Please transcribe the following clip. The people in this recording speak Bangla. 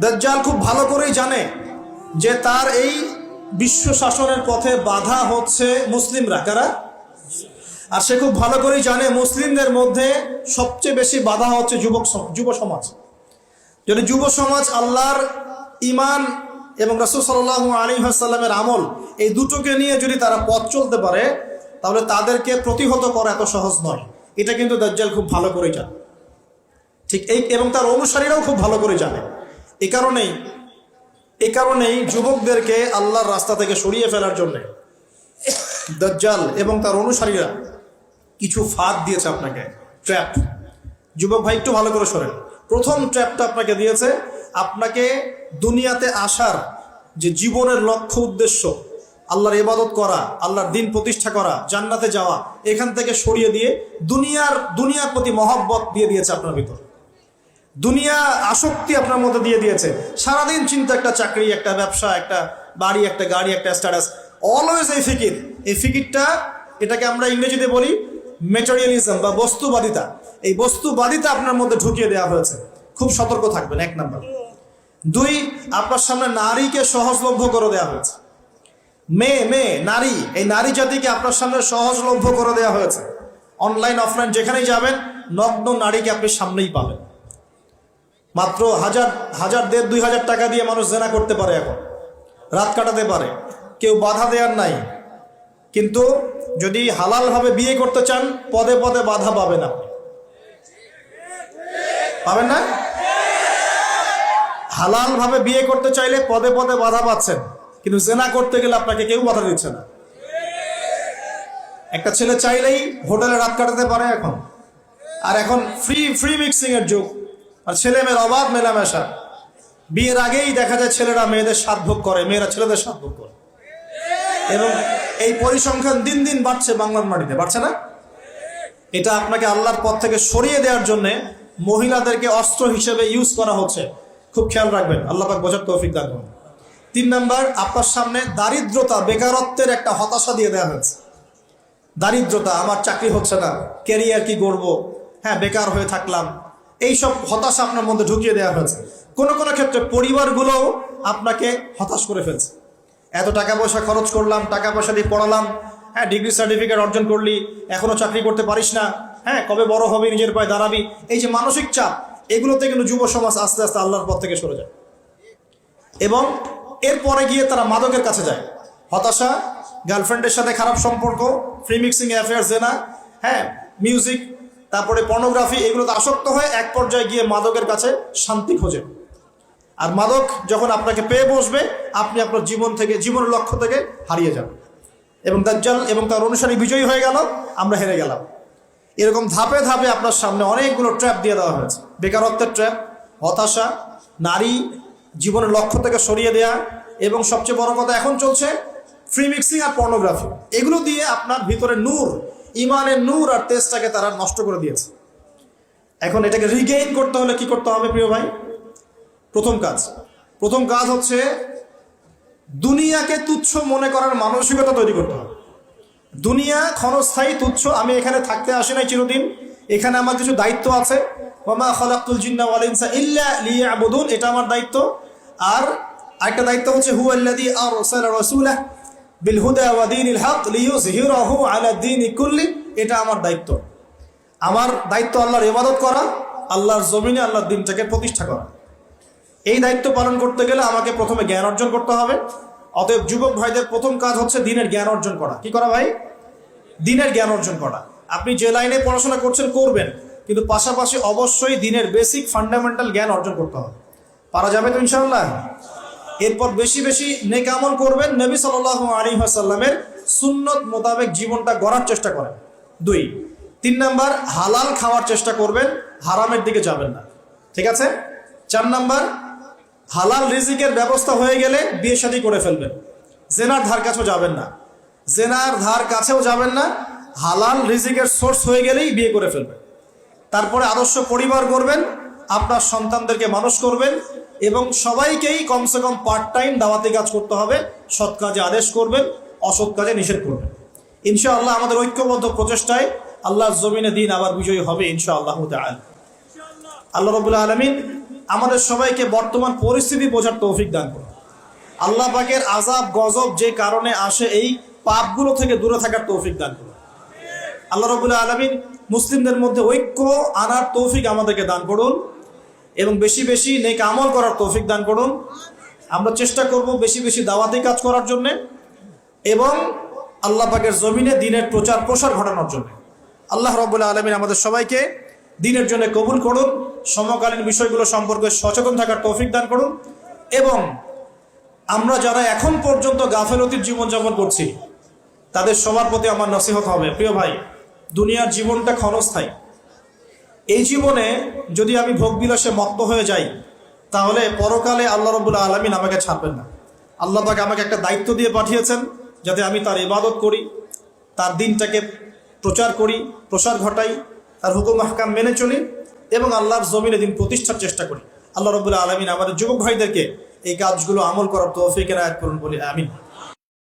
দাজ্জাল খুব ভালো করেই জানে যে তার এই বিশ্ব শাসনের পথে বাধা হচ্ছে মুসলিমরা। কারা? আর সে খুব ভালো করেই জানে মুসলিমদের মধ্যে সবচেয়ে বেশি বাধা হচ্ছে যুব সমাজ। যদি যুব সমাজ আল্লাহর ঈমান এবং রাসূল সাল্লাল্লাহু আলাইহি ওয়াসাল্লামের আমল এই দুটোকে নিয়ে যদি তারা পথ চলতে পারে, তাহলে তাদেরকে প্রতিহত করা এত সহজ নয়। এটা কিন্তু দাজ্জাল খুব ভালো করেই জানে, ঠিক এই এবং তার অনুসারীরাও খুব ভালো করে জানে। এই কারণেই যুবকদেরকে আল্লাহর রাস্তা থেকে সরিয়ে ফেলার জন্য দাজ্জাল এবং তার অনুসারীরা কিছু ফাঁদ দিয়েছে আপনাকে, ট্র্যাপ। যুবক ভাই একটু ভালো করে শোনেন। প্রথম ট্র্যাপটা আপনাকে দিয়েছে, আপনাকে দুনিয়াতে আসার যে জীবনের লক্ষ্য উদ্দেশ্য, আল্লাহর ইবাদত করা, আল্লাহর দিন প্রতিষ্ঠা করা, জান্নাতে যাওয়া, এখান থেকে সরিয়ে দিয়ে দুনিয়ার প্রতি মহব্বত দিয়ে দিয়েছে আপনার ভিতর। দুনিয়া আসক্তি আপনার মধ্যে দিয়ে দিয়েছে। সারাদিন চিন্তা, একটা চাকরি, একটা ব্যবসা, একটা বাড়ি, একটা গাড়ি, একটা স্ট্যাটাস, অলওয়েজ এই ফিকিরটা, এটাকে আমরা ইংরেজিতে বলি ম্যাটেরিয়ালিজম বা বস্তুবাদিতা। এই বস্তুবাদিতা আপনার মধ্যে ঢুকিয়ে দেওয়া হয়েছে। খুব সতর্ক থাকবেন, 1 নাম্বার। 2, আপনার সামনে নারীকে সহজলভ্য করে দেওয়া হয়েছে। মেয়ে নারী, এই নারী জাতিকে আপনার সামনে সহজলভ্য করে দেওয়া হয়েছে। অনলাইন অফলাইন যেখানেই যাবেন, নগ্ন নারীকে আপনি সামনেই পাবেন। মাত্র 1000-2000 টাকা দিয়ে মানুষ জেনা করতে পারে, এখন রাত কাটাতে পারে, কেউ বাধা দেওয়ার নাই। কিন্তু যদি হালালভাবে বিয়ে করতে চান, পদে পদে বাধা পাবেন। আপনি পাবেন না? হালালভাবে বিয়ে করতে চাইলে পদে পদে বাধা পাচ্ছেন, কিন্তু জেনা করতে গেলে আপনাকে কেউ বাধা দিচ্ছে না। একটা ছেলে চাইলেই হোটেলে রাত কাটাতে পারে এখন। আর এখন ফ্রি মিক্সিং এর যুগ, আর ছেলে মেয়ের অবাধ মেলামেশা। বিয়ের আগেই দেখা যায় ছেলেরা মেয়েদের স্বাদ ভোগ করে, মেয়েরা ছেলেদের স্বাদ ভোগ করে। এবং এই পরিসংখ্যান দিন দিন বাড়ছে বাংলার মাটিতে, বাড়ছে না? এটা আপনাকে আল্লাহর পথ থেকে সরিয়ে দেওয়ার জন্য মহিলাদেরকে অস্ত্র হিসেবে ইউজ করা হচ্ছে। খুব খেয়াল রাখবেন, আল্লাহ পাক বোঝার তৌফিক দান করুন। 3 নাম্বার, আপনার সামনে দারিদ্রতা, বেকারত্বের একটা হতাশা দিয়ে দেওয়া হয়েছে। দারিদ্রতা, আমার চাকরি হচ্ছে না, ক্যারিয়ার কি করব, বেকার হয়ে থাকলাম, এইসব হতাশা আপনার মধ্যে ঢুকিয়ে দেওয়া হয়েছে। কোনো ক্ষেত্রে পরিবারগুলোও আপনাকে হতাশ করে ফেলছে। এত টাকা পয়সা খরচ করলাম, টাকা পয়সা দিয়ে পড়ালাম, ডিগ্রি সার্টিফিকেট অর্জন করলি, এখনো চাকরি করতে পারিস না, কবে বড় হবি, নিজের পায়ে দাঁড়াবি, এই যে মানসিক চাপ, এগুলোতে কিন্তু যুব সমাজ আস্তে আস্তে আল্লাহর পথ থেকে সরে যায়। এবং এরপরে গিয়ে তারা মাদকের কাছে যায়। হতাশা, গার্লফ্রেন্ডের সাথে খারাপ সম্পর্ক, ফ্রি মিক্সিং অ্যাফেয়ার, জেনা, মিউজিক, তারপরে পর্নোগ্রাফি, এগুলোতে আসক্ত হয়ে এক পর্যায়ে গিয়ে মাদকের কাছে শান্তি খোঁজে। আর মাদক যখন আপনাকে পেয়ে বসবে, আপনি আপনার জীবনের লক্ষ্য থেকে হারিয়ে যান। এবং দাজ্জাল এবং তার অনুসারী বিজয়ী হয়ে গেল, আমরা হেরে গেলাম। এরকম ধাপে ধাপে আপনার সামনে অনেকগুলো ট্র্যাপ দিয়ে দেওয়া হয়েছে। বেকারত্বের ট্র্যাপ, হতাশা, নারী, জীবনের লক্ষ্য থেকে সরিয়ে দেয়া, এবং সবচেয়ে বড় কথা এখন চলছে ফ্রি মিক্সিং আর পর্নোগ্রাফি। এগুলো দিয়ে আপনার ভিতরে নূর, ইমানের নূর আর তেজটাকে তারা নষ্ট করে দিয়েছে। এখন এটাকে রিগেইন করতে হলে কি করতে হবে প্রিয় ভাই? প্রথম কাজ হচ্ছে দুনিয়াকে তুচ্ছ মনে করার মানসিকতা তৈরি করতে হবে। দুনিয়া ক্ষণস্থায়ী, তুচ্ছ। আমি এখানে থাকতে আসি নাই চিরদিন, এখানে আমার কিছু দায়িত্ব আছে। ওয়ামা খালাকতুল জিন্না ওয়াল ইনসা ইল্লা লিয়াবুদুন, এটা আমার দায়িত্ব। আর আরেকটা দায়িত্ব হচ্ছে হুয়াল্লাযী আরসালা রাসূলাহু বিল হুদা ওয়া দীনিল হক লিইয়ুযহিরাহু আলা দীনি কুল্লি, এটা আমার দায়িত্ব। আমার দায়িত্ব আল্লাহর ইবাদত করা, আল্লাহর জমিনে আল্লাহর দ্বীনটাকে প্রতিষ্ঠা করা। এই দায়িত্ব পালন করতে গেলে আমাকে প্রথমে জ্ঞান অর্জন করতে হবে। অতএব যুবক ভাইদের প্রথম কাজ হচ্ছে দিনের জ্ঞান অর্জন করা। কি করা ভাই? দিনের জ্ঞান অর্জন করা। আপনি যে লাইনে পড়াশোনা করবেন, কিন্তু পাশাপাশি অবশ্যই দিনের বেসিক ফান্ডামেন্টাল জ্ঞান অর্জন করতে হবে। পারা যাবে তো ইনশাআল্লাহ? এরপর বেশি বেশি নেক আমল করবেন, নবী সাল্লাল্লাহু আলাইহি ওয়াসাল্লামের সুন্নত মোতাবেক জীবনটা গড়ার চেষ্টা করেন। 2, 3 নাম্বার, হালাল খাওয়ার চেষ্টা করবেন, হারামের দিকে যাবেন না। ঠিক আছে? 4 নাম্বার, হালাল রিজিকের ব্যবস্থা হয়ে গেলে বিয়ে শাদী করে ফেলবেন। জেনার ধার কাছেও যাবেন না। হালাল রিজিকের সোর্স হয়ে গেলেই বিয়ে করে ফেলবেন। তারপরে আদর্শ পরিবার করবেন, আপনার সন্তানদেরকে মানুষ করবেন, এবং সবাইকেই কমসে কম পার্ট টাইম দাওয়াতি কাজ করতে হবে। সৎ কাজে আদেশ করবেন, অসৎ কাজে নিষেধ করবেন। ইনশাআল্লাহ আমাদের ঐক্যবদ্ধ প্রচেষ্টায় আল্লাহর জমিনে দিন আবার বিজয়ী হবে ইনশাআল্লাহ তাআলা। আল্লাহ রাব্বুল আলামিন আমাদের সবাইকে বর্তমান পরিস্থিতি বোঝার তৌফিক দান করুন। আল্লাহ পাকের আযাব গজব যে কারণে আসে এই পাপগুলো থেকে দূরে থাকার তৌফিক দান করুন। আল্লাহ রাব্বুল আলামিন মুসলিমদের মধ্যে ঐক্য আনার তৌফিক আমাদেরকে দান করুন এবং বেশি বেশি নেক আমল করার তৌফিক দান করুন। আমরা চেষ্টা করব বেশি বেশি দাওয়াতি কাজ করার জন্য এবং আল্লাহ পাকের জমিনে দ্বীনের প্রচার প্রসার ঘটানোর জন্য। আল্লাহ রাব্বুল আলামিন আমাদের সবাইকে দ্বীনের জন্য কবুল করুন, সমকালীন বিষয়গুলো সম্পর্কে সচেতন থাকার তৌফিক দান করুন এবং আমরা যারা এখন পর্যন্ত গাফেলতির জীবনযাপন করছি তাদের সবার প্রতি আমার নসিহত হবে, প্রিয় ভাই, দুনিয়ার জীবনটা ক্ষণস্থায়ী। এই জীবনে যদি আমি ভোগবিলাসে মত্ত হয়ে যাই তাহলে পরকালে আল্লাহ রাব্বুল আলামিন আমাকে ছাড়বেন না। আল্লাহ পাক আমাকে একটা দায়িত্ব দিয়ে পাঠিয়েছেন যাতে আমি তার ইবাদত করি, তার দিনটাকে প্রচার করি, প্রসার ঘটাই, তার হুকুম আহকাম মেনে চলি এবং আল্লাহর জমিনে দিন প্রতিষ্ঠার চেষ্টা করি। আল্লাহ রাব্বুল আলামিন আমাদের যুবক ভাইদেরকে এই কাজগুলো আমল করার তৌফিক এনায়েত করুন বলি আমিন।